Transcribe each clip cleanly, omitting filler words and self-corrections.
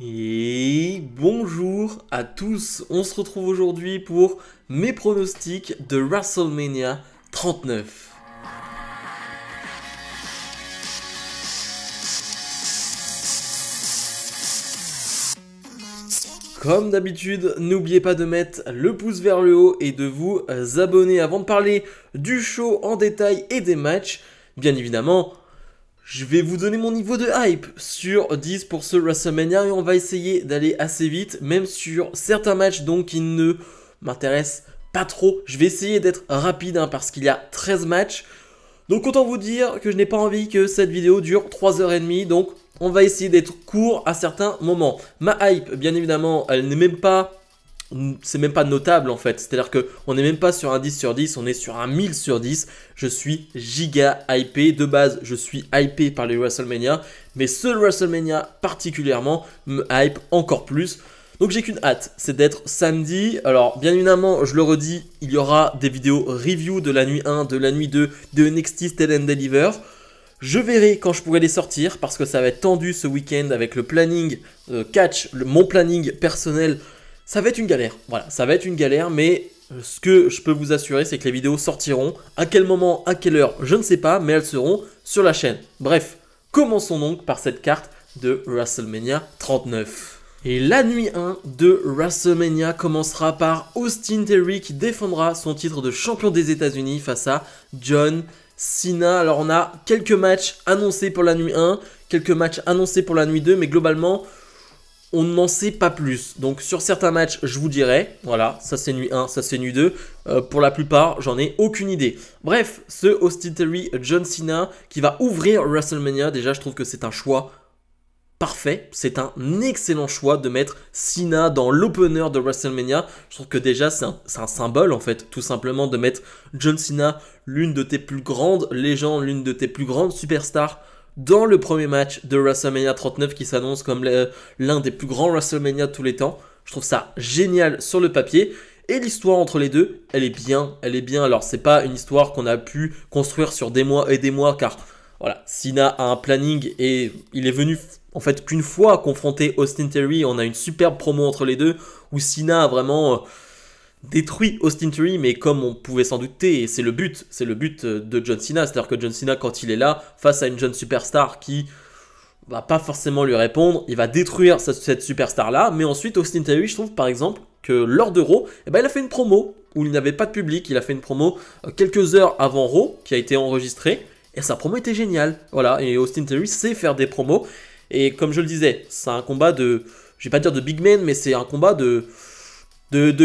Et bonjour à tous, on se retrouve aujourd'hui pour mes pronostics de WrestleMania 39. Comme d'habitude, n'oubliez pas de mettre le pouce vers le haut et de vous abonner avant de parler du show en détail et des matchs. Bien évidemment, je vais vous donner mon niveau de hype sur 10 pour ce WrestleMania et on va essayer d'aller assez vite, même sur certains matchs donc qui ne m'intéressent pas trop. Je vais essayer d'être rapide parce qu'il y a 13 matchs. Donc autant vous dire que je n'ai pas envie que cette vidéo dure 3h30, donc on va essayer d'être court à certains moments. Ma hype, bien évidemment, elle n'est même pas... C'est même pas notable en fait, c'est-à-dire qu'on n'est même pas sur un 10 sur 10, on est sur un 1000 sur 10. Je suis giga hypé, de base je suis hypé par les WrestleMania, mais ce WrestleMania particulièrement me hype encore plus. Donc j'ai qu'une hâte, c'est d'être samedi. Alors bien évidemment, je le redis, il y aura des vidéos review de la nuit 1, de la nuit 2, de NXT Stand and Deliver. Je verrai quand je pourrai les sortir parce que ça va être tendu ce week-end avec le planning mon planning personnel. Ça va être une galère, voilà, ça va être une galère, mais ce que je peux vous assurer, c'est que les vidéos sortiront. À quel moment, à quelle heure, je ne sais pas, mais elles seront sur la chaîne. Bref, commençons donc par cette carte de WrestleMania 39. Et la nuit 1 de WrestleMania commencera par Austin Theory qui défendra son titre de champion des États-Unis face à John Cena. Alors on a quelques matchs annoncés pour la nuit 1, quelques matchs annoncés pour la nuit 2, mais globalement... on n'en sait pas plus. Donc sur certains matchs, je vous dirai. Voilà, ça c'est nuit 1, ça c'est nuit 2. Pour la plupart, j'en ai aucune idée. Bref, ce Austin Theory John Cena qui va ouvrir WrestleMania. Déjà, je trouve que c'est un choix parfait. C'est un excellent choix de mettre Cena dans l'opener de WrestleMania. Je trouve que déjà, c'est un symbole en fait. Tout simplement de mettre John Cena, l'une de tes plus grandes légendes, l'une de tes plus grandes superstars, dans le premier match de WrestleMania 39 qui s'annonce comme l'un des plus grands WrestleMania de tous les temps. Je trouve ça génial sur le papier. Et l'histoire entre les deux, elle est bien, elle est bien. Alors c'est pas une histoire qu'on a pu construire sur des mois et des mois car voilà, Cena a un planning et il est venu en fait qu'une fois confronter Austin Theory. On a une superbe promo entre les deux où Cena a vraiment... détruit Austin Theory, mais comme on pouvait s'en douter, et c'est le but de John Cena, c'est-à-dire que John Cena, quand il est là, face à une jeune superstar qui va pas forcément lui répondre, il va détruire cette superstar-là, mais ensuite Austin Theory, je trouve par exemple que lors de Raw, il a fait une promo où il n'avait pas de public, il a fait une promo quelques heures avant Raw, qui a été enregistrée, et sa promo était géniale, voilà, et Austin Theory sait faire des promos, et comme je le disais, c'est un combat de, je vais pas dire de big man, mais c'est un combat de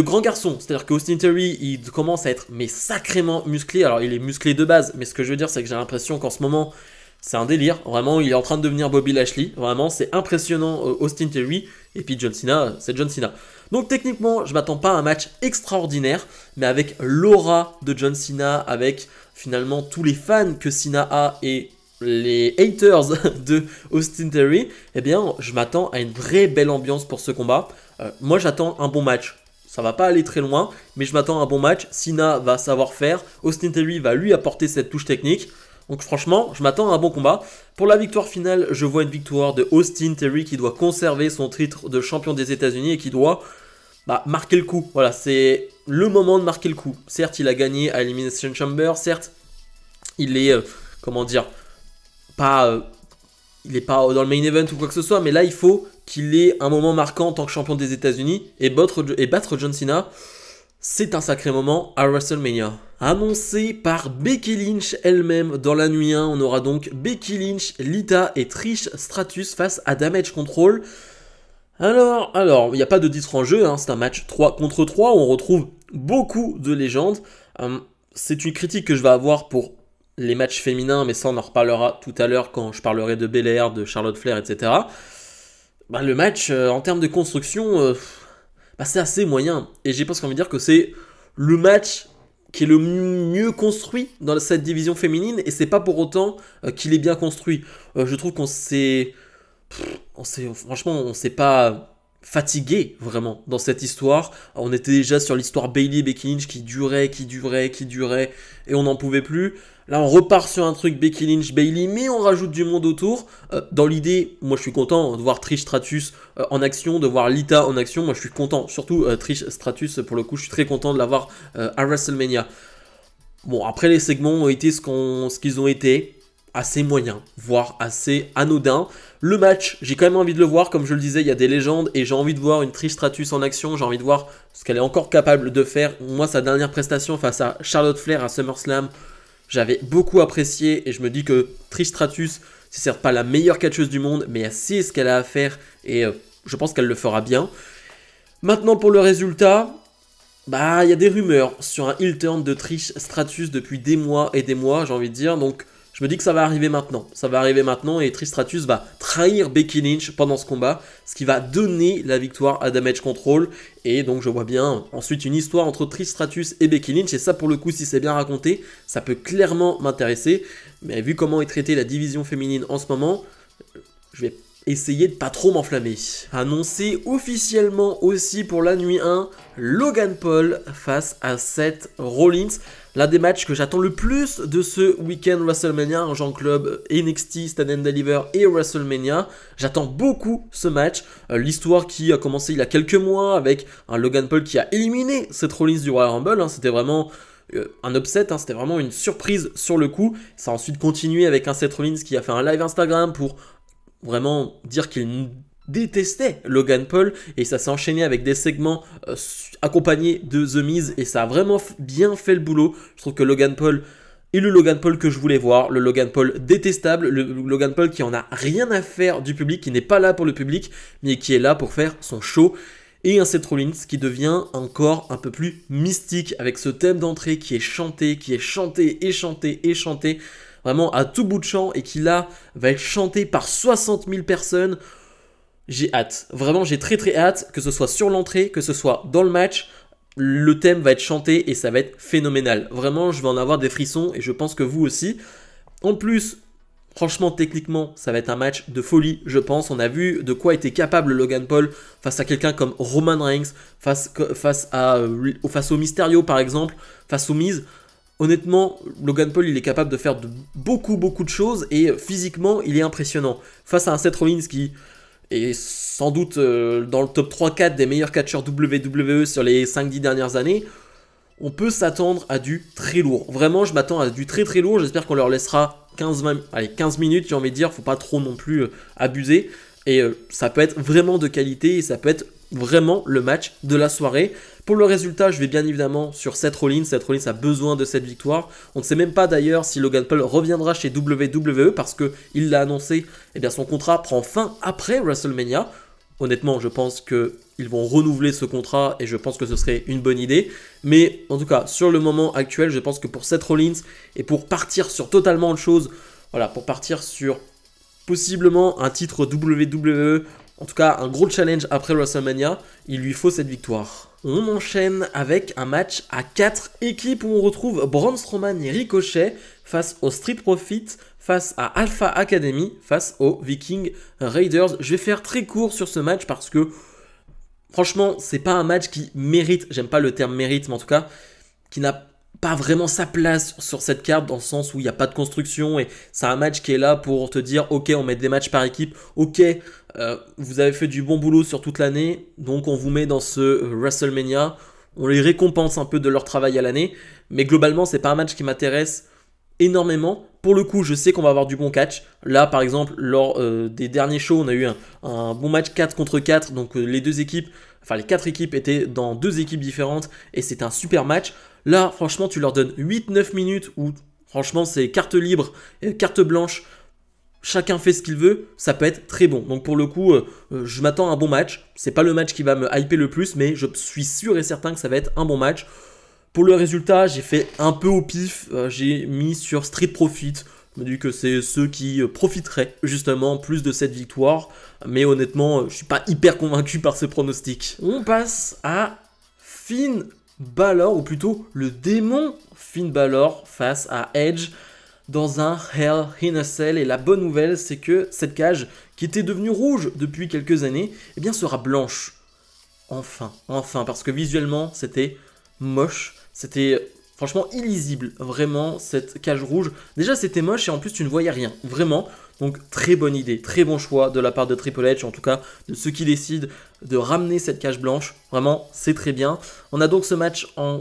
grands garçons. C'est-à-dire qu'Austin Theory, il commence à être mais sacrément musclé. Alors il est musclé de base, mais ce que je veux dire, c'est que j'ai l'impression qu'en ce moment, c'est un délire. Vraiment, il est en train de devenir Bobby Lashley. Vraiment, c'est impressionnant Austin Theory. Et puis John Cena, c'est John Cena. Donc techniquement, je m'attends pas à un match extraordinaire, mais avec l'aura de John Cena, avec finalement tous les fans que Cena a et les haters de Austin Theory, eh bien, je m'attends à une vraie belle ambiance pour ce combat. Moi, j'attends un bon match. Ça va pas aller très loin, mais je m'attends à un bon match. Cena va savoir faire. Austin Theory va lui apporter cette touche technique. Donc franchement, je m'attends à un bon combat. Pour la victoire finale, je vois une victoire de Austin Theory qui doit conserver son titre de champion des États-Unis et qui doit marquer le coup. Voilà, c'est le moment de marquer le coup. Certes, il a gagné à Elimination Chamber. Certes, il est, comment dire, il n'est pas dans le main event ou quoi que ce soit, mais là il faut qu'il ait un moment marquant en tant que champion des États-Unis et battre John Cena, c'est un sacré moment à WrestleMania. Annoncé par Becky Lynch elle-même dans la nuit 1, on aura donc Becky Lynch, Lita et Trish Stratus face à Damage Control. Alors, il n'y a pas de titre en jeu, hein, c'est un match 3 contre 3 où on retrouve beaucoup de légendes. C'est une critique que je vais avoir pour les matchs féminins, mais ça on en reparlera tout à l'heure quand je parlerai de Belair, de Charlotte Flair, etc. Le match, en termes de construction, c'est assez moyen. Et j'ai presque envie de dire que c'est le match qui est le mieux construit dans cette division féminine, et c'est pas pour autant qu'il est bien construit. Je trouve qu'on s'est... franchement, on s'est pas fatigué vraiment dans cette histoire. On était déjà sur l'histoire Bayley et Becky Lynch qui durait, et on n'en pouvait plus. Là, on repart sur un truc Becky Lynch, Bayley, mais on rajoute du monde autour. Dans l'idée, moi je suis content de voir Trish Stratus en action, de voir Lita en action. Moi je suis content, surtout Trish Stratus, pour le coup, je suis très content de l'avoir à WrestleMania. Bon, après les segments ont été ce qu'ils ont été, assez moyens, voire assez anodins. Le match, j'ai quand même envie de le voir, comme je le disais, il y a des légendes et j'ai envie de voir une Trish Stratus en action, j'ai envie de voir ce qu'elle est encore capable de faire. Moi, sa dernière prestation face à Charlotte Flair à SummerSlam, j'avais beaucoup apprécié et je me dis que Trish Stratus, c'est certes pas la meilleure catcheuse du monde, mais elle sait ce qu'elle a à faire et je pense qu'elle le fera bien. Maintenant pour le résultat, bah il y a des rumeurs sur un heel turn de Trish Stratus depuis des mois et des mois, j'ai envie de dire, donc je me dis que ça va arriver maintenant. Ça va arriver maintenant et Trish Stratus va trahir Becky Lynch pendant ce combat, ce qui va donner la victoire à Damage Control. Et donc je vois bien ensuite une histoire entre Trish Stratus et Becky Lynch. Et ça pour le coup, si c'est bien raconté, ça peut clairement m'intéresser. Mais vu comment est traitée la division féminine en ce moment, je vais essayer de pas trop m'enflammer. Annoncé officiellement aussi pour la nuit 1, Logan Paul face à Seth Rollins. L'un des matchs que j'attends le plus de ce week-end WrestleMania, en Jean Club, NXT, Stand and Deliver et WrestleMania. J'attends beaucoup ce match. L'histoire qui a commencé il y a quelques mois avec un Logan Paul qui a éliminé Seth Rollins du Royal Rumble. C'était vraiment un upset, c'était vraiment une surprise sur le coup. Ça a ensuite continué avec un Seth Rollins qui a fait un live Instagram pour vraiment dire qu'il détestait Logan Paul et ça s'est enchaîné avec des segments accompagnés de The Miz et ça a vraiment bien fait le boulot. Je trouve que Logan Paul est le Logan Paul que je voulais voir, le Logan Paul détestable, le Logan Paul qui en a rien à faire du public, qui n'est pas là pour le public mais qui est là pour faire son show. Et un Seth Rollins qui devient encore un peu plus mystique avec ce thème d'entrée qui est chanté et chanté vraiment à tout bout de champ et qui là va être chanté par 60 000 personnes. J'ai hâte, vraiment j'ai très hâte que ce soit sur l'entrée, que ce soit dans le match, le thème va être chanté et ça va être phénoménal. Vraiment je vais en avoir des frissons et je pense que vous aussi. En plus, franchement techniquement ça va être un match de folie je pense. On a vu de quoi était capable Logan Paul face à quelqu'un comme Roman Reigns, face au Mysterio par exemple, face au Miz. Honnêtement, Logan Paul, il est capable de faire beaucoup de choses et physiquement, il est impressionnant. Face à un Seth Rollins qui est sans doute dans le top 3-4 des meilleurs catcheurs WWE sur les 5-10 dernières années, on peut s'attendre à du très lourd. Vraiment, je m'attends à du très lourd. J'espère qu'on leur laissera 15 minutes, j'ai envie de dire. Faut pas trop non plus abuser. Et ça peut être vraiment de qualité et ça peut être vraiment le match de la soirée. Pour le résultat, je vais bien évidemment sur Seth Rollins. Seth Rollins a besoin de cette victoire. On ne sait même pas d'ailleurs si Logan Paul reviendra chez WWE parce qu'il l'a annoncé. Eh bien, son contrat prend fin après WrestleMania. Honnêtement, je pense qu'ils vont renouveler ce contrat et je pense que ce serait une bonne idée. Mais en tout cas, sur le moment actuel, je pense que pour Seth Rollins et pour partir sur totalement autre chose, voilà, pour partir sur possiblement un titre WWE, en tout cas un gros challenge après WrestleMania, il lui faut cette victoire. On enchaîne avec un match à 4 équipes où on retrouve Braun Strowman et Ricochet face aux Street Profits, face à Alpha Academy, face aux Viking Raiders. Je vais faire très court sur ce match parce que franchement, c'est pas un match qui mérite, j'aime pas le terme mérite, mais en tout cas, qui n'a pas vraiment sa place sur cette carte dans le sens où il n'y a pas de construction et c'est un match qui est là pour te dire ok, on met des matchs par équipe, ok, vous avez fait du bon boulot sur toute l'année, donc on vous met dans ce WrestleMania, on les récompense un peu de leur travail à l'année, mais globalement c'est pas un match qui m'intéresse énormément. Pour le coup, je sais qu'on va avoir du bon catch. Là, par exemple, lors des derniers shows, on a eu un bon match 4 contre 4. Donc les 4 équipes étaient dans 2 équipes différentes et c'était un super match. Là, franchement, tu leur donnes 8-9 minutes où, franchement, c'est carte libre, carte blanche. Chacun fait ce qu'il veut, ça peut être très bon. Donc pour le coup, je m'attends à un bon match. C'est pas le match qui va me hyper le plus, mais je suis sûr et certain que ça va être un bon match. Pour le résultat, j'ai fait un peu au pif, j'ai mis sur Street Profit. Je me dis que c'est ceux qui profiteraient justement plus de cette victoire. Mais honnêtement, je suis pas hyper convaincu par ce pronostic. On passe à Finn Balor, ou plutôt le démon Finn Balor face à Edge. dans un Hell in a Cell. Et la bonne nouvelle, c'est que cette cage, qui était devenue rouge depuis quelques années, eh bien sera blanche. Enfin, parce que visuellement, c'était moche. C'était franchement illisible, vraiment, cette cage rouge. Déjà, c'était moche et en plus, tu ne voyais rien, vraiment. Donc, très bonne idée, très bon choix de la part de Triple H, en tout cas, de ceux qui décident de ramener cette cage blanche. Vraiment, c'est très bien. On a donc ce match en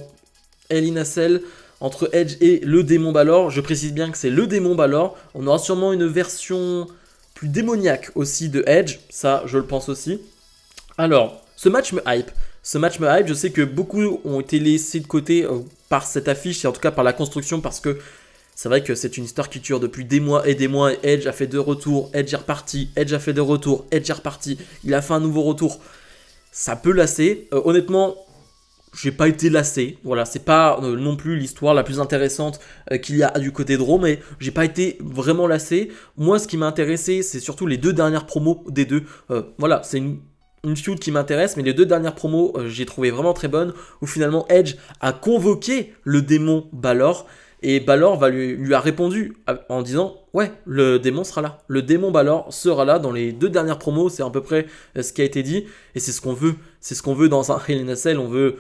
Hell in a Cell entre Edge et le démon Balor. Je précise bien que c'est le démon Balor. On aura sûrement une version plus démoniaque aussi de Edge, ça, je le pense aussi. Alors, ce match me hype. Je sais que beaucoup ont été laissés de côté par cette affiche, et en tout cas par la construction, parce que c'est vrai que c'est une histoire qui dure depuis des mois, et Edge a fait 2 retours, Edge est reparti, Edge a fait 2 retours, Edge est reparti, il a fait un nouveau retour. Ça peut lasser. Honnêtement, j'ai pas été lassé. Voilà, c'est pas non plus l'histoire la plus intéressante qu'il y a du côté de Raw, mais j'ai pas été vraiment lassé. Moi, ce qui m'a intéressé, c'est surtout les 2 dernières promos des deux. Voilà, c'est une feud qui m'intéresse, mais les 2 dernières promos, j'ai trouvé vraiment très bonnes, où finalement Edge a convoqué le démon Balor, et Balor lui a répondu en disant « Ouais, le démon sera là. Le démon Balor sera là dans les 2 dernières promos. » C'est à peu près ce qui a été dit, et c'est ce qu'on veut. C'est ce qu'on veut dans un Hell in a Cell. On veut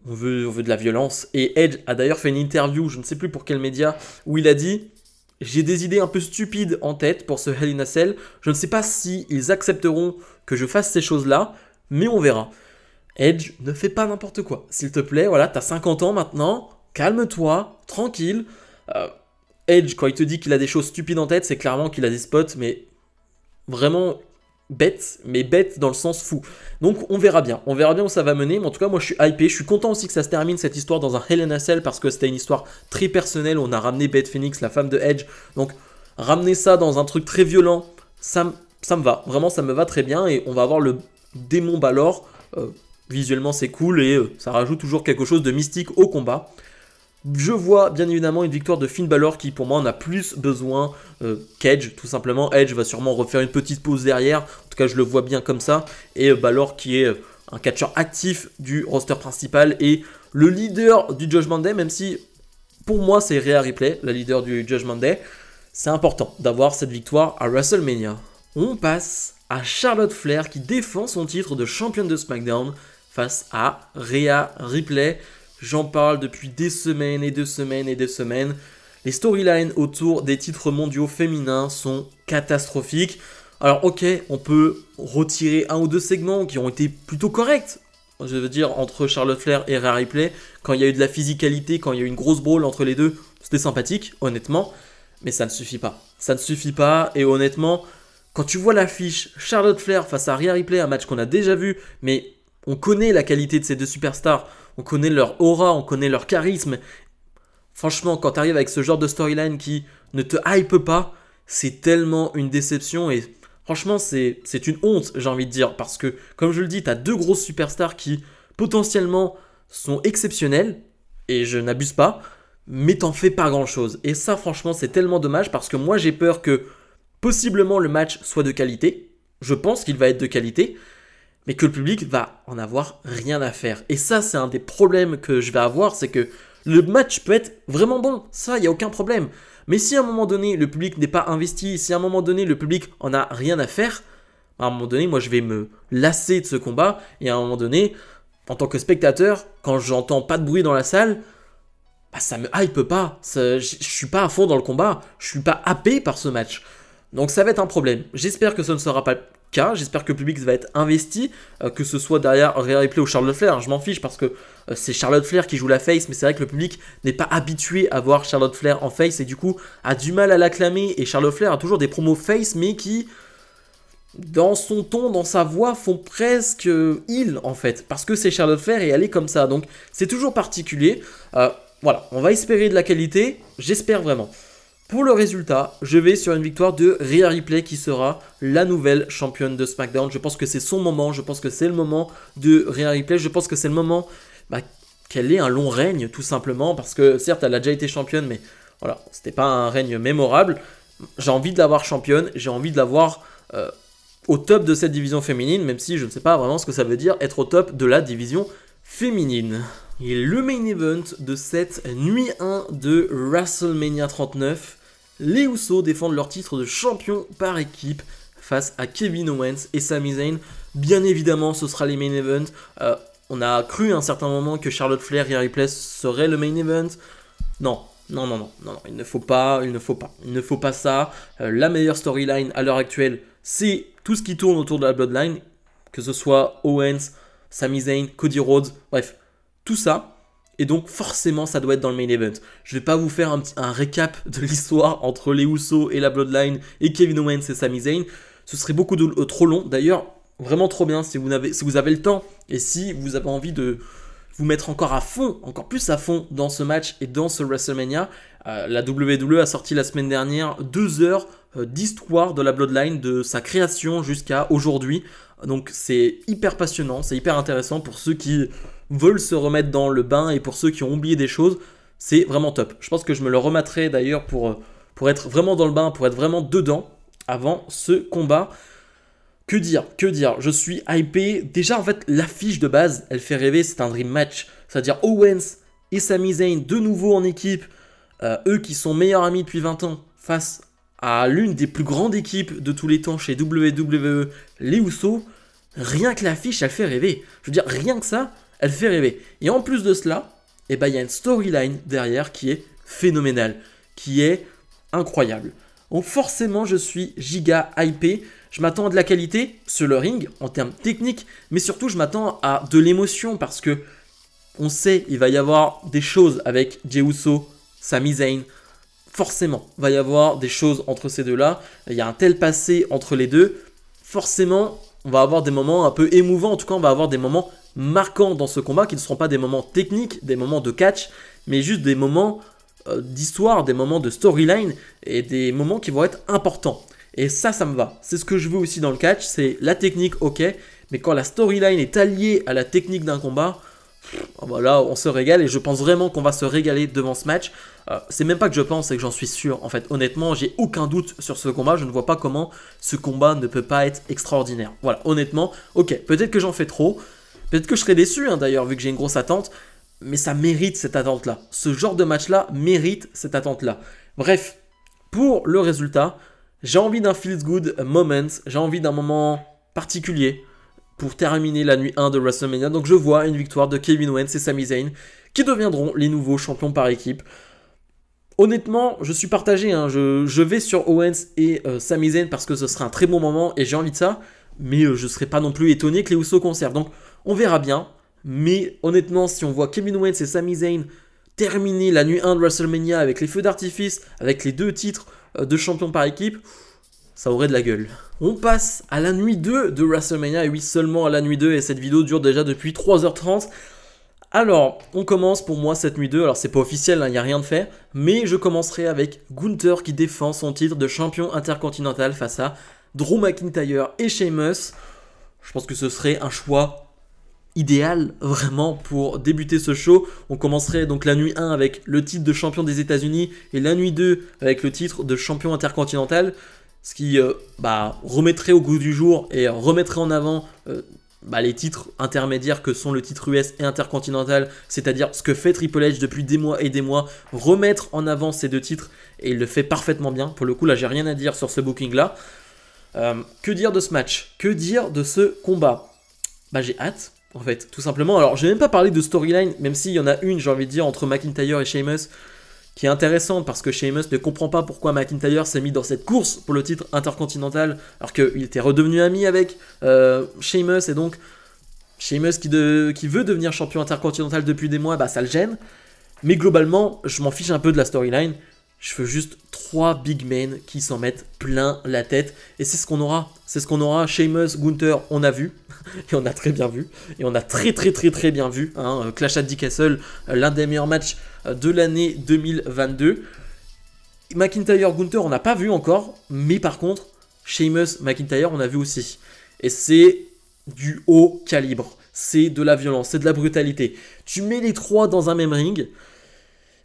de la violence. Et Edge a d'ailleurs fait une interview, je ne sais plus pour quel média, où il a dit « J'ai des idées un peu stupides en tête pour ce Hell in a Cell. Je ne sais pas si ils accepteront que je fasse ces choses-là, mais on verra. » Edge, ne fais pas n'importe quoi. S'il te plaît, voilà, t'as 50 ans maintenant, calme-toi, tranquille. Edge, quand il te dit qu'il a des choses stupides en tête, c'est clairement qu'il a des spots, mais vraiment bêtes, mais bêtes dans le sens fou. Donc on verra bien où ça va mener, mais en tout cas moi je suis hypé, je suis content aussi que ça se termine cette histoire dans un Hell in a Cell, parce que c'était une histoire très personnelle, on a ramené Beth Phoenix, la femme de Edge, donc ramener ça dans un truc très violent, ça me va, vraiment ça me va très bien, et on va avoir le démon Balor, visuellement c'est cool, et ça rajoute toujours quelque chose de mystique au combat. Je vois bien évidemment une victoire de Finn Balor qui pour moi en a plus besoin qu'Edge, tout simplement. Edge va sûrement refaire une petite pause derrière, en tout cas je le vois bien comme ça, et Balor qui est un catcheur actif du roster principal et le leader du Judgment Day, même si pour moi c'est Rhea Ripley, la leader du Judgment Day. C'est important d'avoir cette victoire à WrestleMania. On passe à Charlotte Flair qui défend son titre de championne de SmackDown face à Rhea Ripley. J'en parle depuis des semaines et des semaines et des semaines. Les storylines autour des titres mondiaux féminins sont catastrophiques. Alors ok, on peut retirer 1 ou 2 segments qui ont été plutôt corrects. Je veux dire, entre Charlotte Flair et Rhea Ripley, quand il y a eu de la physicalité, quand il y a eu une grosse brawl entre les deux, c'était sympathique, honnêtement. Mais ça ne suffit pas. Ça ne suffit pas, et honnêtement, quand tu vois l'affiche Charlotte Flair face à Rhea Ripley, un match qu'on a déjà vu, mais on connaît la qualité de ces 2 superstars, on connaît leur aura, on connaît leur charisme. Franchement, quand tu arrives avec ce genre de storyline qui ne te hype pas, c'est tellement une déception, et franchement, c'est une honte, j'ai envie de dire, parce que, comme je le dis, tu as 2 grosses superstars qui, potentiellement, sont exceptionnelles, et je n'abuse pas, mais t'en fais pas grand-chose. Et ça, franchement, c'est tellement dommage, parce que moi, j'ai peur que, possiblement, le match soit de qualité. Je pense qu'il va être de qualité, mais que le public va en avoir rien à faire. Et ça, c'est un des problèmes que je vais avoir, c'est que le match peut être vraiment bon, ça, il n'y a aucun problème. Mais si à un moment donné, le public n'est pas investi, si à un moment donné, le public en a rien à faire, à un moment donné, moi, je vais me lasser de ce combat, et à un moment donné, en tant que spectateur, quand j'entends pas de bruit dans la salle, bah, ça me hype pas, je suis pas à fond dans le combat, je suis pas happé par ce match. Donc ça va être un problème. J'espère que ce ne sera pas le cas, j'espère que le public va être investi, que ce soit derrière Rhea Ripley ou Charlotte Flair, je m'en fiche parce que c'est Charlotte Flair qui joue la face, mais c'est vrai que le public n'est pas habitué à voir Charlotte Flair en face et du coup a du mal à l'acclamer, et Charlotte Flair a toujours des promos face mais qui, dans son ton, dans sa voix, font presque heel en fait, parce que c'est Charlotte Flair et elle est comme ça, donc c'est toujours particulier. Voilà, on va espérer de la qualité, j'espère vraiment. Pour le résultat, je vais sur une victoire de Rhea Ripley qui sera la nouvelle championne de SmackDown. Je pense que c'est son moment, je pense que c'est le moment de Rhea Ripley, je pense que c'est le moment qu'elle ait un long règne tout simplement, parce que certes elle a déjà été championne, mais voilà, c'était pas un règne mémorable. J'ai envie de la voir championne, j'ai envie de la voir au top de cette division féminine, même si je ne sais pas vraiment ce que ça veut dire être au top de la division féminine. Et le main event de cette nuit 1 de WrestleMania 39, les Usos défendent leur titre de champion par équipe face à Kevin Owens et Sami Zayn. Bien évidemment, ce sera les main events. On a cru à un certain moment que Charlotte Flair et Ripley seraient le main event. Non, il ne faut pas ça. La meilleure storyline à l'heure actuelle, c'est tout ce qui tourne autour de la Bloodline, que ce soit Owens, Sami Zayn, Cody Rhodes, bref, tout ça. Et donc forcément, ça doit être dans le main event. Je vais pas vous faire un récap de l'histoire entre les Usos et la Bloodline et Kevin Owens et Sami Zayn. Ce serait beaucoup trop long. D'ailleurs, vraiment trop bien si vous avez le temps et si vous avez envie de vous mettre encore plus à fond dans ce match et dans ce WrestleMania. La WWE a sorti la semaine dernière 2 heures d'histoire de la Bloodline, de sa création jusqu'à aujourd'hui. Donc c'est hyper passionnant, c'est hyper intéressant pour ceux qui veulent se remettre dans le bain et pour ceux qui ont oublié des choses. C'est vraiment top. Je pense que je me le remettrai d'ailleurs pour être vraiment dans le bain, pour être vraiment dedans avant ce combat. Que dire, je suis hypé. Déjà, en fait, l'affiche de base, elle fait rêver, c'est un dream match. C'est-à-dire Owens et Sami Zayn, de nouveau en équipe, eux qui sont meilleurs amis depuis 20 ans, face à l'une des plus grandes équipes de tous les temps chez WWE, les Usos. Rien que l'affiche, elle fait rêver. Je veux dire, rien que ça, elle fait rêver. Et en plus de cela, il y a une storyline derrière qui est phénoménale, qui est incroyable. Donc forcément, je suis giga hypé. Je m'attends à de la qualité sur le ring en termes techniques, mais surtout je m'attends à de l'émotion parce que on sait il va y avoir des choses avec Jey Uso, Sami Zayn. Forcément, il va y avoir des choses entre ces deux-là. Il y a un tel passé entre les deux. Forcément, on va avoir des moments un peu émouvants. En tout cas, on va avoir des moments marquants dans ce combat qui ne seront pas des moments techniques, des moments de catch, mais juste des moments d'histoire, des moments de storyline et des moments qui vont être importants. Et ça me va. C'est ce que je veux aussi dans le catch, c'est la technique, ok, mais quand la storyline est alliée à la technique d'un combat, voilà, on se régale et je pense vraiment qu'on va se régaler devant ce match. C'est même pas que je pense, c'est que j'en suis sûr. En fait, honnêtement, j'ai aucun doute sur ce combat. Je ne vois pas comment ce combat ne peut pas être extraordinaire. Voilà, honnêtement, ok, peut-être que j'en fais trop. Peut-être que je serai déçu, hein, d'ailleurs, vu que j'ai une grosse attente. Mais ça mérite cette attente-là. Ce genre de match-là mérite cette attente-là. Bref, pour le résultat, j'ai envie d'un feels good moment. J'ai envie d'un moment particulier pour terminer la nuit 1 de WrestleMania. Donc je vois une victoire de Kevin Owens et Sami Zayn qui deviendront les nouveaux champions par équipe. Honnêtement, je suis partagé. Hein. Je vais sur Owens et Sami Zayn parce que ce sera un très bon moment et j'ai envie de ça. Mais je ne serai pas non plus étonné que les Usos conservent. Donc on verra bien. Mais honnêtement, si on voit Kevin Owens et Sami Zayn terminer la nuit 1 de WrestleMania avec les feux d'artifice, avec les 2 titres de champion par équipe, ça aurait de la gueule. On passe à la nuit 2 de WrestleMania, et oui, seulement à la nuit 2, et cette vidéo dure déjà depuis 3h30. Alors, on commence pour moi cette nuit 2, alors c'est pas officiel, il n'y a rien de fait, mais je commencerai avec Gunther qui défend son titre de champion intercontinental face à Drew McIntyre et Sheamus. Je pense que ce serait un choix idéal vraiment pour débuter ce show. On commencerait donc la nuit 1 avec le titre de champion des États-Unis et la nuit 2 avec le titre de champion intercontinental, ce qui remettrait au goût du jour et remettrait en avant les titres intermédiaires que sont le titre US et intercontinental, c'est-à-dire ce que fait Triple H depuis des mois et des mois, remettre en avant ces 2 titres, et il le fait parfaitement bien. Pour le coup, là j'ai rien à dire sur ce booking là. Que dire de ce match? Que dire de ce combat? J'ai hâte. En fait, tout simplement. Alors, je n'ai même pas parlé de storyline, même s'il y en a une, j'ai envie de dire, entre McIntyre et Sheamus, qui est intéressante parce que Sheamus ne comprend pas pourquoi McIntyre s'est mis dans cette course pour le titre intercontinental, alors qu'il était redevenu ami avec Sheamus, et donc Sheamus qui veut devenir champion intercontinental depuis des mois, ça le gêne. Mais globalement, je m'en fiche un peu de la storyline. Je veux juste 3 big men qui s'en mettent plein la tête. Et c'est ce qu'on aura. C'est ce qu'on aura. Sheamus, Gunther, on a vu. Et on a très bien vu. Et on a très bien vu. Hein. Clash at the Castle, l'un des meilleurs matchs de l'année 2022. McIntyre, Gunther, on n'a pas vu encore. Mais par contre, Sheamus, McIntyre, on a vu aussi. Et c'est du haut calibre. C'est de la violence, c'est de la brutalité. Tu mets les 3 dans un même ring.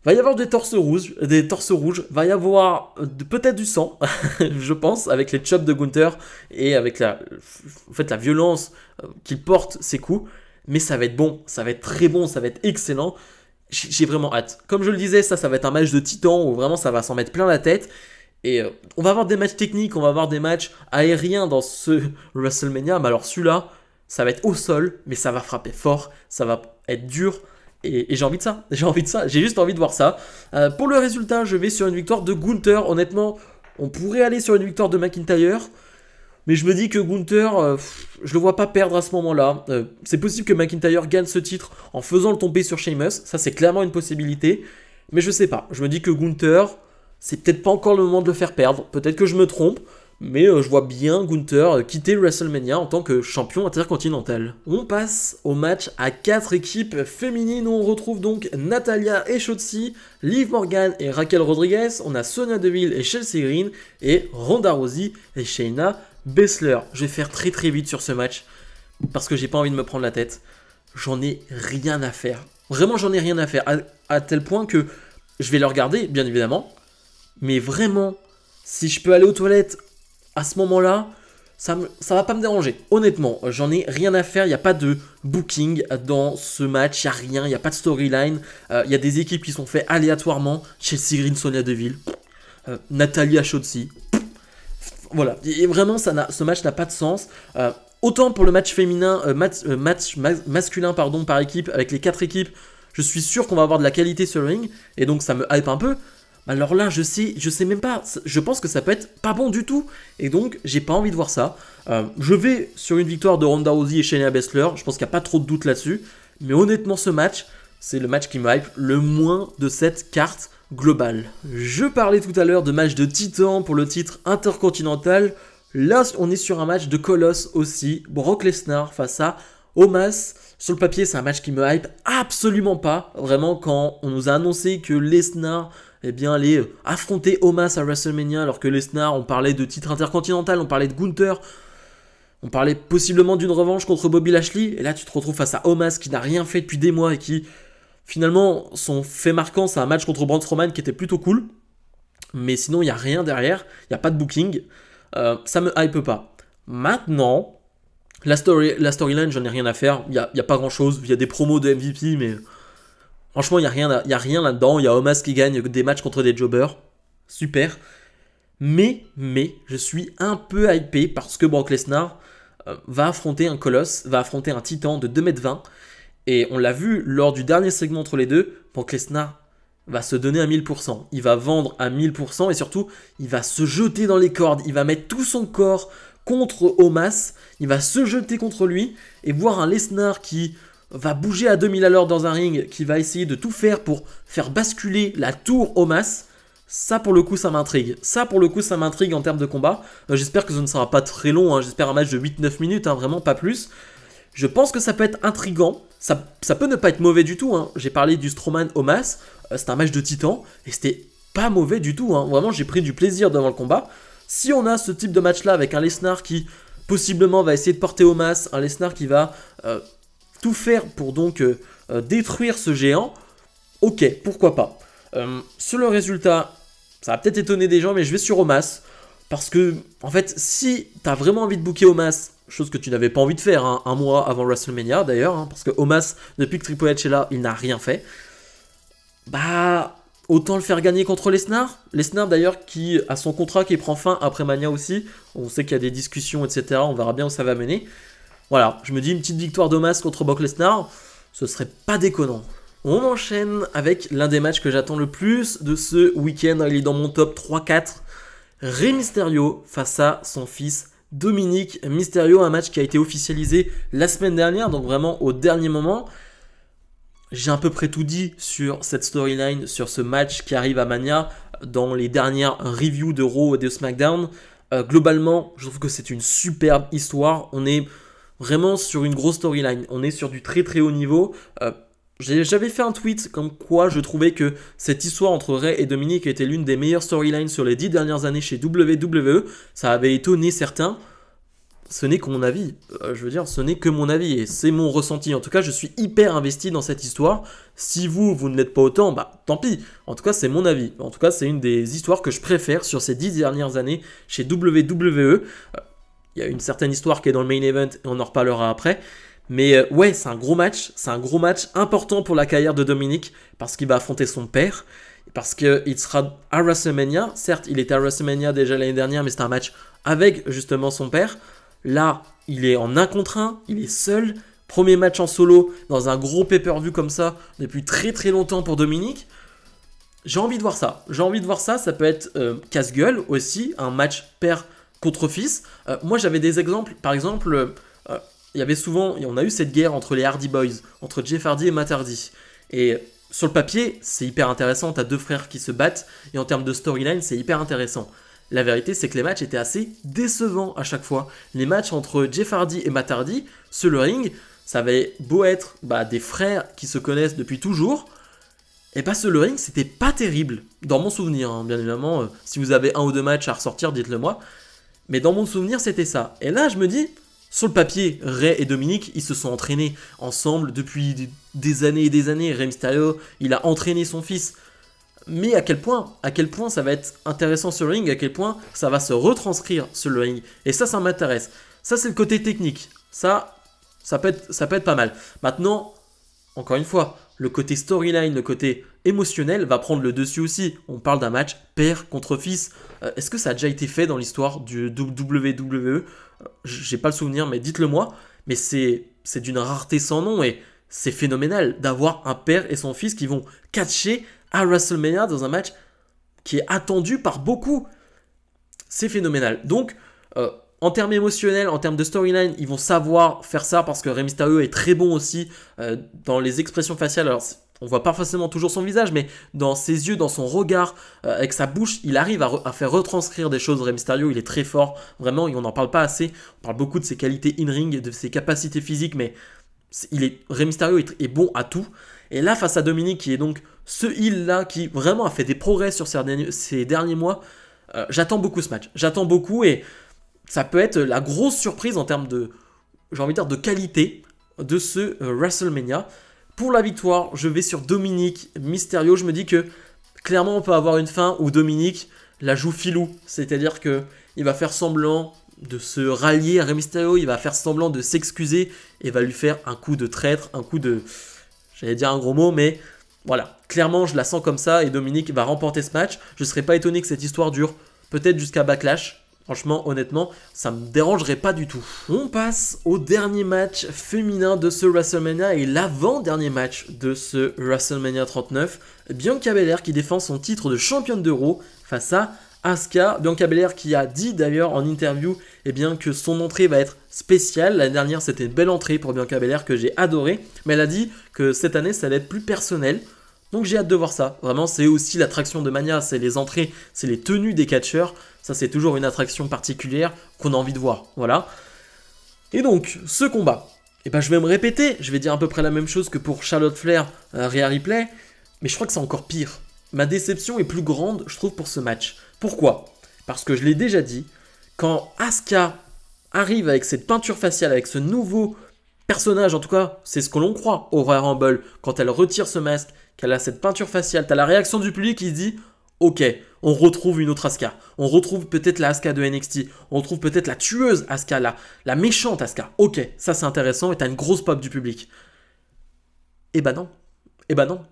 Va y avoir des torses rouges, va y avoir peut-être du sang, je pense, avec les chops de Gunther et avec la violence qu'il porte ses coups. mais ça va être bon, ça va être très bon, ça va être excellent. J'ai vraiment hâte. Comme je le disais, ça va être un match de titan où vraiment ça va s'en mettre plein la tête. Et on va avoir des matchs techniques, on va avoir des matchs aériens dans ce WrestleMania. Mais alors celui-là, ça va être au sol, mais ça va frapper fort, ça va être dur. Et j'ai envie de ça, j'ai juste envie de voir ça. Pour le résultat, je vais sur une victoire de Gunther. Honnêtement, on pourrait aller sur une victoire de McIntyre. Mais je me dis que Gunther, je le vois pas perdre à ce moment-là. C'est possible que McIntyre gagne ce titre en faisant le tomber sur Sheamus. Ça, c'est clairement une possibilité. Mais je sais pas. Je me dis que Gunther, c'est peut-être pas encore le moment de le faire perdre. Peut-être que je me trompe. Mais je vois bien Gunther quitter WrestleMania en tant que champion intercontinental. On passe au match à 4 équipes féminines où on retrouve donc Natalya et Shotzi, Liv Morgan et Raquel Rodriguez, on a Sonya Deville et Chelsea Green, et Ronda Rousey et Shayna Baszler. Je vais faire très très vite sur ce match parce que j'ai pas envie de me prendre la tête. J'en ai rien à faire. Vraiment, j'en ai rien à faire. À tel point que je vais le regarder, bien évidemment. Mais vraiment, si je peux aller aux toilettes à ce moment-là, ça va pas me déranger. Honnêtement, j'en ai rien à faire. Il n'y a pas de booking dans ce match. Il n'y a rien. Il n'y a pas de storyline. Il y a des équipes qui sont faites aléatoirement. Chelsea Green, Sonya Deville. Natalya, Shotzi. Voilà. Et vraiment, ce match n'a pas de sens. Autant pour le match féminin, masculin pardon, par équipe, avec les 4 équipes, je suis sûr qu'on va avoir de la qualité sur le ring. Et donc, ça me hype un peu. Alors là, je sais même pas, je pense que ça peut être pas bon du tout, et donc j'ai pas envie de voir ça. Je vais sur une victoire de Ronda Rousey et Shayna Baszler, je pense qu'il n'y a pas trop de doute là-dessus, mais honnêtement ce match, c'est le match qui me hype le moins de cette carte globale. Je parlais tout à l'heure de match de titan pour le titre intercontinental, là on est sur un match de colosse aussi, Brock Lesnar face à Omos. Sur le papier, c'est un match qui me hype absolument pas, vraiment quand on nous a annoncé que Lesnar allait affronter Omos à WrestleMania, alors que Lesnar, on parlait de titre intercontinental, on parlait de Gunther, on parlait possiblement d'une revanche contre Bobby Lashley, et là tu te retrouves face à Omos qui n'a rien fait depuis des mois et qui, finalement, son fait marquant, c'est un match contre Braun Strowman qui était plutôt cool, mais sinon il n'y a rien derrière, il n'y a pas de booking, ça me hype pas. Maintenant, la storyline, j'en ai rien à faire, il n'y a pas grand chose, il y a des promos de MVP, mais franchement, il n'y a rien là-dedans. Il y a Omos qui gagne des matchs contre des jobbers. Super. Mais, je suis un peu hypé parce que Brock Lesnar va affronter un colosse, va affronter un titan de 2,20 m. Et on l'a vu lors du dernier segment entre les deux, Brock Lesnar va se donner à 1000%. Il va vendre à 1000% et surtout, il va se jeter dans les cordes. Il va mettre tout son corps contre Omos. Il va se jeter contre lui et voir un Lesnar qui va bouger à 2000 à l'heure dans un ring, qui va essayer de tout faire pour faire basculer la tour Omos. Ça pour le coup ça m'intrigue. Ça pour le coup ça m'intrigue en termes de combat. J'espère que ce ne sera pas très long, hein. J'espère un match de 8-9 minutes, hein, vraiment pas plus. Je pense que ça peut être intriguant. Ça peut ne pas être mauvais du tout, hein. J'ai parlé du Strowman Omos. C'était un match de titan et c'était pas mauvais du tout, hein. Vraiment j'ai pris du plaisir devant le combat. Si on a ce type de match là avec un Lesnar qui possiblement va essayer de porter Omos, un Lesnar qui va tout faire pour donc détruire ce géant, ok, pourquoi pas. Sur le résultat, ça va peut-être étonner des gens, mais je vais sur Omos, parce que, en fait, si tu as vraiment envie de booker Omos, chose que tu n'avais pas envie de faire, hein, un mois avant WrestleMania d'ailleurs, hein, parce que Omos, depuis que Triple H est là, il n'a rien fait, bah, autant le faire gagner contre Lesnar. Lesnar d'ailleurs qui a son contrat qui prend fin après Mania aussi, on sait qu'il y a des discussions, etc., on verra bien où ça va mener. Voilà, je me dis une petite victoire d'Omos contre Brock Lesnar, ce serait pas déconnant. On enchaîne avec l'un des matchs que j'attends le plus de ce week-end, il est dans mon top 3-4. Rey Mysterio face à son fils Dominic Mysterio, un match qui a été officialisé la semaine dernière, donc vraiment au dernier moment. J'ai à peu près tout dit sur cette storyline, sur ce match qui arrive à Mania, dans les dernières reviews de Raw et de SmackDown. Globalement, je trouve que c'est une superbe histoire, on est vraiment sur une grosse storyline, on est sur du très très haut niveau. J'avais fait un tweet comme quoi je trouvais que cette histoire entre Rey et Dominic était l'une des meilleures storylines sur les 10 dernières années chez WWE. Ça avait étonné certains. Ce n'est que mon avis. Je veux dire, ce n'est que mon avis et c'est mon ressenti. En tout cas, je suis hyper investi dans cette histoire. Si vous ne l'êtes pas autant, bah tant pis. En tout cas, c'est mon avis. En tout cas, c'est une des histoires que je préfère sur ces 10 dernières années chez WWE. Il y a une certaine histoire qui est dans le main event et on en reparlera après. Mais ouais, c'est un gros match. C'est un gros match important pour la carrière de Dominic parce qu'il va affronter son père. Parce qu'il sera à WrestleMania. Certes, il était à WrestleMania déjà l'année dernière, mais c'était un match avec justement son père. Là, il est en 1 contre 1. Il est seul. Premier match en solo dans un gros pay-per-view comme ça depuis très très longtemps pour Dominic. J'ai envie de voir ça. J'ai envie de voir ça. Ça peut être casse-gueule aussi. Un match père contre fils. Moi, j'avais des exemples. Par exemple, il y avait souvent, on a eu cette guerre entre les Hardy Boys, entre Jeff Hardy et Matt Hardy. Et sur le papier, c'est hyper intéressant. T'as 2 frères qui se battent. Et en termes de storyline, c'est hyper intéressant. La vérité, c'est que les matchs étaient assez décevants à chaque fois. Les matchs entre Jeff Hardy et Matt Hardy, sur le ring, ça avait beau être des frères qui se connaissent depuis toujours. Et sur le ring, c'était pas terrible. Dans mon souvenir, hein, bien évidemment. Si vous avez 1 ou 2 matchs à ressortir, dites-le moi. Mais dans mon souvenir, c'était ça. Et là, je me dis, sur le papier, Rey et Dominic, ils se sont entraînés ensemble depuis des années et des années. Rey Mysterio, il a entraîné son fils. Mais à quel point ça va être intéressant sur le ring, à quel point ça va se retranscrire sur le ring. Et ça m'intéresse. Ça, c'est le côté technique. Ça peut être pas mal. Maintenant, encore une fois, le côté storyline, le côté émotionnel va prendre le dessus aussi. On parle d'un match père contre fils. Est-ce que ça a déjà été fait dans l'histoire du WWE? J'ai pas le souvenir, mais dites-le moi. Mais c'est d'une rareté sans nom et c'est phénoménal d'avoir un père et son fils qui vont catcher à WrestleMania dans un match qui est attendu par beaucoup. C'est phénoménal. Donc, en termes émotionnels, en termes de storyline, ils vont savoir faire ça parce que Rey Mysterio est très bon aussi dans les expressions faciales. Alors, on voit pas forcément toujours son visage, mais dans ses yeux, dans son regard, avec sa bouche, il arrive à faire retranscrire des choses. Rey Mysterio, il est très fort, vraiment, et on n'en parle pas assez. On parle beaucoup de ses qualités in-ring et de ses capacités physiques, mais Rey Mysterio est bon à tout. Et là, face à Dominic, qui est donc ce heel-là, qui vraiment a fait des progrès sur ces derniers mois, j'attends beaucoup ce match. J'attends beaucoup et ça peut être la grosse surprise en termes de, j'ai envie de dire, de qualité de ce WrestleMania. Pour la victoire, je vais sur Dominic Mysterio. Je me dis que clairement, on peut avoir une fin où Dominic la joue filou. C'est-à-dire qu'il va faire semblant de se rallier à Rey Mysterio, il va faire semblant de s'excuser et va lui faire un coup de traître, un coup de... J'allais dire un gros mot, mais voilà. Clairement, je la sens comme ça et Dominic va remporter ce match. Je ne serais pas étonné que cette histoire dure peut-être jusqu'à Backlash. Franchement, honnêtement, ça me dérangerait pas du tout. On passe au dernier match féminin de ce WrestleMania et l'avant-dernier match de ce WrestleMania 39. Bianca Belair qui défend son titre de championne d'Euro face à Asuka. Bianca Belair qui a dit d'ailleurs en interview que son entrée va être spéciale. L'année dernière, c'était une belle entrée pour Bianca Belair que j'ai adoré. Mais elle a dit que cette année, ça allait être plus personnel. Donc j'ai hâte de voir ça. Vraiment, c'est aussi l'attraction de Mania. C'est les entrées, c'est les tenues des catcheurs. Ça, c'est toujours une attraction particulière qu'on a envie de voir. Voilà. Et donc, ce combat, je vais me répéter. Je vais dire à peu près la même chose que pour Charlotte Flair, Rhea Ripley. Mais je crois que c'est encore pire. Ma déception est plus grande, je trouve, pour ce match. Pourquoi? Parce que je l'ai déjà dit, quand Asuka arrive avec cette peinture faciale, avec ce nouveau personnage, en tout cas, c'est ce que l'on croit au Royal Rumble, quand elle retire ce masque, qu'elle a cette peinture faciale, t'as la réaction du public qui se dit « Ok, on retrouve une autre Asuka. On retrouve peut-être la Asuka de NXT. On retrouve peut-être la tueuse Asuka, la méchante Asuka. Ok, ça c'est intéressant et t'as une grosse pop du public. » Eh ben non.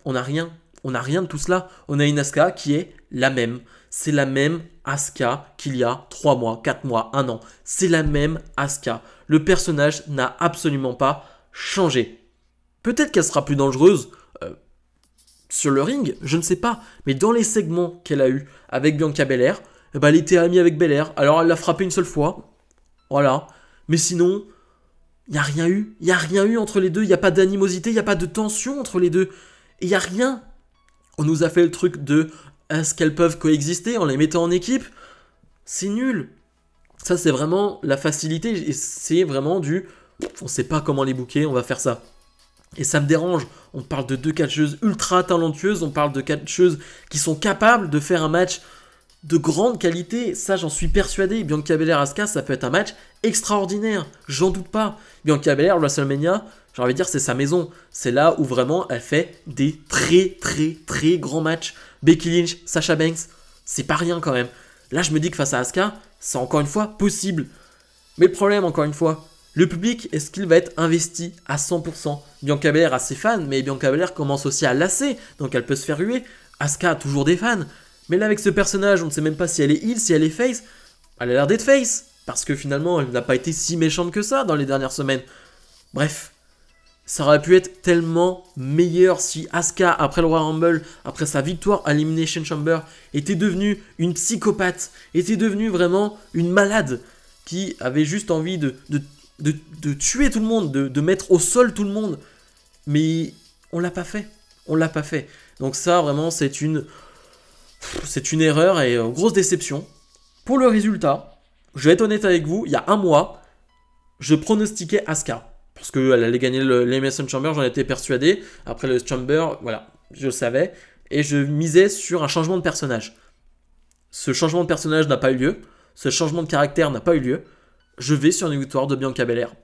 On n'a rien. On n'a rien de tout cela. On a une Asuka qui est la même. C'est la même Asuka qu'il y a 3 mois, 4 mois, 1 an. C'est la même Asuka. Le personnage n'a absolument pas changé. Peut-être qu'elle sera plus dangereuse sur le ring, je ne sais pas. Mais dans les segments qu'elle a eu avec Bianca Belair, elle était amie avec Belair. Alors elle l'a frappé une seule fois. Voilà. Mais sinon, il n'y a rien eu. Il n'y a rien eu entre les deux. Il n'y a pas d'animosité, il n'y a pas de tension entre les deux. Et il n'y a rien. On nous a fait le truc de est-ce qu'elles peuvent coexister en les mettant en équipe? C'est nul. Ça, c'est vraiment la facilité. Et c'est vraiment on ne sait pas comment les booker, on va faire ça. Et ça me dérange. On parle de 2 catcheuses ultra talentueuses. On parle de catcheuses qui sont capables de faire un match de grande qualité. Ça, j'en suis persuadé. Bianca Belair Asuka, ça peut être un match extraordinaire. J'en doute pas. Bianca Belair, WrestleMania, j'ai envie de dire, c'est sa maison. C'est là où vraiment elle fait des très très très grands matchs. Becky Lynch, Sasha Banks, c'est pas rien quand même. Là, je me dis que face à Asuka, c'est encore une fois possible. Mais le problème, encore une fois, Le public, est-ce qu'il va être investi à 100%? Bianca Belair a ses fans, mais Bianca Belair commence aussi à lasser, donc elle peut se faire huer. Asuka a toujours des fans, mais là avec ce personnage, on ne sait même pas si elle est heel, si elle est face. Elle a l'air d'être face, parce que finalement, elle n'a pas été si méchante que ça dans les dernières semaines. Bref, ça aurait pu être tellement meilleur si Asuka, après le Royal Rumble, après sa victoire à l'Elimination Chamber, était devenue une psychopathe, était devenue vraiment une malade, qui avait juste envie de tuer tout le monde, de mettre au sol tout le monde. Mais on l'a pas fait. On l'a pas fait. Donc ça, vraiment, c'est une erreur et grosse déception. Pour le résultat, je vais être honnête avec vous, il y a un mois, je pronostiquais Asuka. Parce qu'elle allait gagner l'Elimination Chamber, j'en étais persuadé. Après le Chamber, voilà, je le savais. Et je misais sur un changement de personnage. Ce changement de personnage n'a pas eu lieu. Ce changement de caractère n'a pas eu lieu. Je vais sur une victoire de Bianca Belair.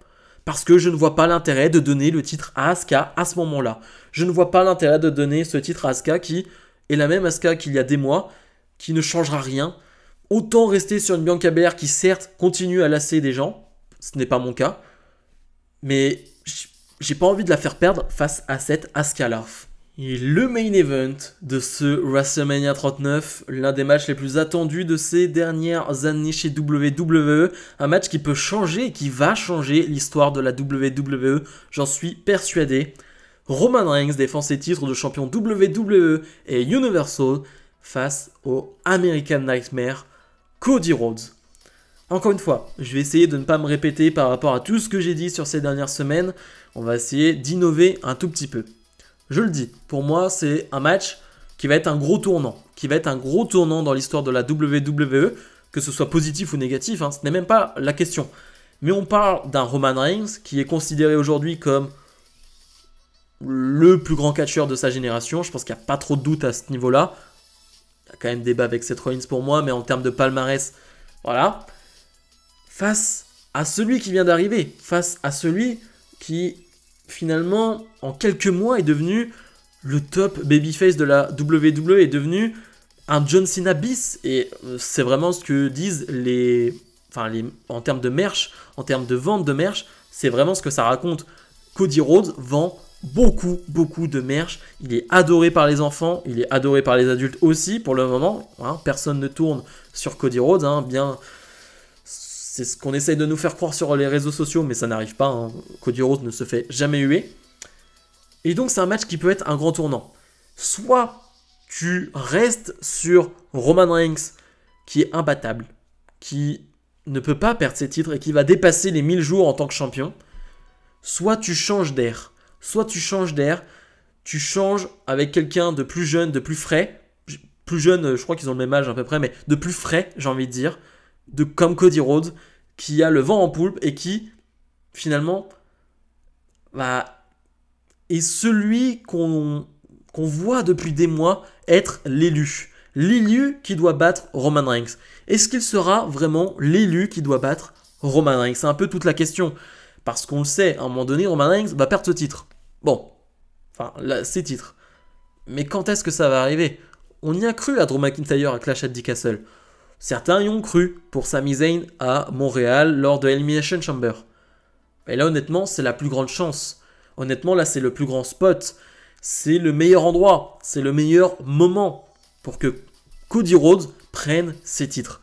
Parce que je ne vois pas l'intérêt de donner le titre à Asuka à ce moment-là. Je ne vois pas l'intérêt de donner ce titre à Asuka qui est la même Asuka qu'il y a des mois, qui ne changera rien. Autant rester sur une Bianca Belair qui certes continue à lasser des gens. Ce n'est pas mon cas. Mais j'ai pas envie de la faire perdre face à cette Asuka-là. Et le main event de ce WrestleMania 39, l'un des matchs les plus attendus de ces dernières années chez WWE, un match qui peut changer, qui va changer l'histoire de la WWE, j'en suis persuadé. Roman Reigns défend ses titres de champion WWE et Universal face au American Nightmare, Cody Rhodes. Encore une fois, je vais essayer de ne pas me répéter par rapport à tout ce que j'ai dit sur ces dernières semaines. On va essayer d'innover un tout petit peu. Je le dis, pour moi, c'est un match qui va être un gros tournant. Qui va être un gros tournant dans l'histoire de la WWE, que ce soit positif ou négatif, hein, ce n'est même pas la question. Mais on parle d'un Roman Reigns qui est considéré aujourd'hui comme le plus grand catcheur de sa génération. Je pense qu'il n'y a pas trop de doute à ce niveau-là. Il y a quand même débat avec Seth Rollins pour moi, mais en termes de palmarès, voilà. Face à celui qui vient d'arriver, face à celui qui, finalement, en quelques mois, est devenu le top babyface de la WWE, est devenu un John Cena bis. Et c'est vraiment ce que disent en termes de merch, en termes de vente de merch, c'est vraiment ce que ça raconte. Cody Rhodes vend beaucoup de merch. Il est adoré par les enfants, il est adoré par les adultes aussi pour le moment. Hein, personne ne tourne sur Cody Rhodes, hein, bien... C'est ce qu'on essaye de nous faire croire sur les réseaux sociaux, mais ça n'arrive pas. Hein. Cody Rhodes ne se fait jamais huer. Et donc, c'est un match qui peut être un grand tournant. Soit tu restes sur Roman Reigns, qui est imbattable, qui ne peut pas perdre ses titres et qui va dépasser les 1000 jours en tant que champion. Soit tu changes d'air. Tu changes avec quelqu'un de plus jeune, de plus frais. Plus jeune, je crois qu'ils ont le même âge à peu près, mais de plus frais, j'ai envie de dire. Comme Cody Rhodes, qui a le vent en poupe et qui, finalement, est celui qu'on voit depuis des mois être l'élu. L'élu qui doit battre Roman Reigns. Est-ce qu'il sera vraiment l'élu qui doit battre Roman Reigns? C'est un peu toute la question. Parce qu'on le sait, à un moment donné, Roman Reigns va perdre ce titre. Bon, enfin, ces titres. Mais quand est-ce que ça va arriver? On y a cru à Drew McIntyre à Clash at the Castle. Certains y ont cru pour Sami Zayn à Montréal lors de Elimination Chamber. Et là, honnêtement, c'est la plus grande chance. Honnêtement, là, c'est le plus grand spot. C'est le meilleur endroit. C'est le meilleur moment pour que Cody Rhodes prenne ses titres.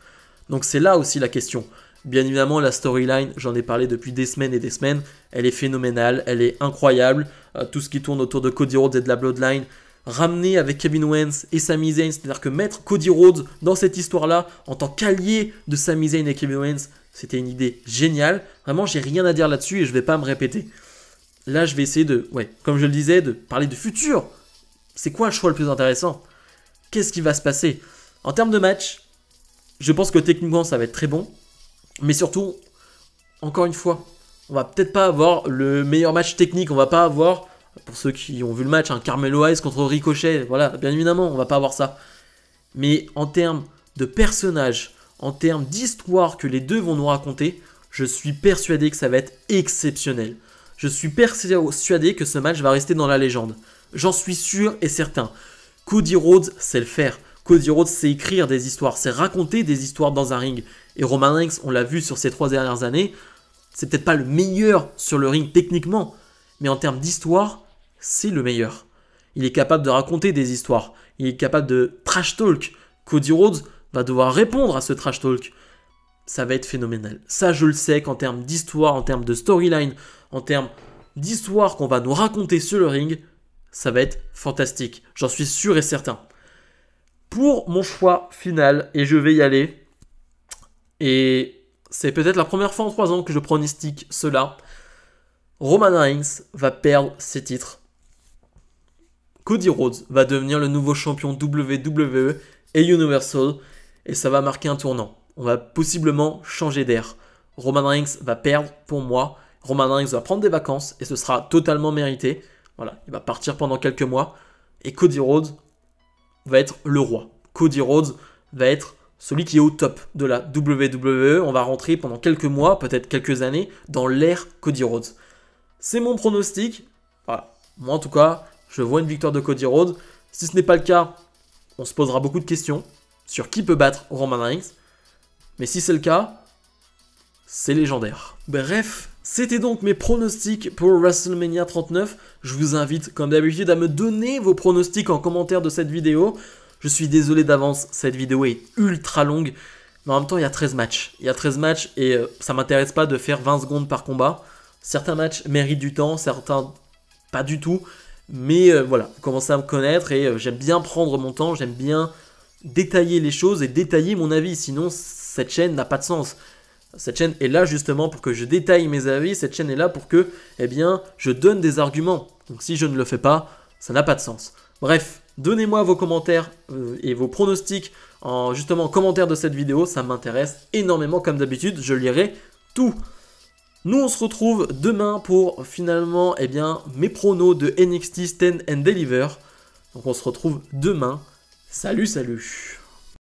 Donc, c'est là aussi la question. Bien évidemment, la storyline, j'en ai parlé depuis des semaines et des semaines. Elle est phénoménale. Elle est incroyable. Tout ce qui tourne autour de Cody Rhodes et de la Bloodline. Ramener avec Kevin Owens et Sami Zayn, c'est-à-dire que mettre Cody Rhodes dans cette histoire-là en tant qu'allié de Sami Zayn et Kevin Owens, c'était une idée géniale. Vraiment, j'ai rien à dire là-dessus et je vais pas me répéter. Là, je vais essayer comme je le disais, de parler de futur. C'est quoi le choix le plus intéressant? Qu'est-ce qui va se passer? En termes de match, je pense que techniquement, ça va être très bon. Mais surtout, encore une fois, on va peut-être pas avoir le meilleur match technique. On va pas avoir... Pour ceux qui ont vu le match, Carmelo Hayes contre Ricochet, voilà, bien évidemment, on va pas avoir ça. Mais en termes de personnages, en termes d'histoire que les deux vont nous raconter, je suis persuadé que ça va être exceptionnel. Je suis persuadé que ce match va rester dans la légende. J'en suis sûr et certain. Cody Rhodes sait le faire. Cody Rhodes sait écrire des histoires, sait raconter des histoires dans un ring. Et Roman Reigns, on l'a vu sur ces 3 dernières années, c'est peut-être pas le meilleur sur le ring techniquement, mais en termes d'histoire, c'est le meilleur. Il est capable de raconter des histoires, il est capable de trash talk. Cody Rhodes va devoir répondre à ce trash talk. Ça va être phénoménal. Ça, je le sais qu'en termes d'histoire, en termes de storyline, en termes d'histoire qu'on va nous raconter sur le ring, ça va être fantastique. J'en suis sûr et certain. Pour mon choix final, et je vais y aller, et c'est peut-être la première fois en 3 ans que je pronostique cela, Roman Reigns va perdre ses titres. Cody Rhodes va devenir le nouveau champion WWE et Universal, et ça va marquer un tournant. On va possiblement changer d'air. Roman Reigns va perdre pour moi. Roman Reigns va prendre des vacances et ce sera totalement mérité. Voilà, il va partir pendant quelques mois. Et Cody Rhodes va être le roi. Cody Rhodes va être celui qui est au top de la WWE. On va rentrer pendant quelques mois, peut-être quelques années, dans l'ère Cody Rhodes. C'est mon pronostic. Voilà. Moi en tout cas, je vois une victoire de Cody Rhodes. Si ce n'est pas le cas, on se posera beaucoup de questions sur qui peut battre Roman Reigns. Mais si c'est le cas, c'est légendaire. Bref, c'était donc mes pronostics pour WrestleMania 39. Je vous invite, comme d'habitude, à me donner vos pronostics en commentaire de cette vidéo. Je suis désolé d'avance, cette vidéo est ultra longue. Mais en même temps, il y a 13 matchs. Il y a 13 matchs et ça ne m'intéresse pas de faire 20 secondes par combat. Certains matchs méritent du temps, certains pas du tout. Mais voilà, vous commencez à me connaître et j'aime bien prendre mon temps, j'aime bien détailler les choses et détailler mon avis. Sinon, cette chaîne n'a pas de sens. Cette chaîne est là justement pour que je détaille mes avis. Cette chaîne est là pour que, eh bien, je donne des arguments. Donc si je ne le fais pas, ça n'a pas de sens. Bref, donnez-moi vos commentaires et vos pronostics en commentaire de cette vidéo. Ça m'intéresse énormément comme d'habitude. Je lirai tout. Nous, on se retrouve demain pour finalement, eh bien, mes pronos de NXT Stand and Deliver. Donc on se retrouve demain. Salut, salut!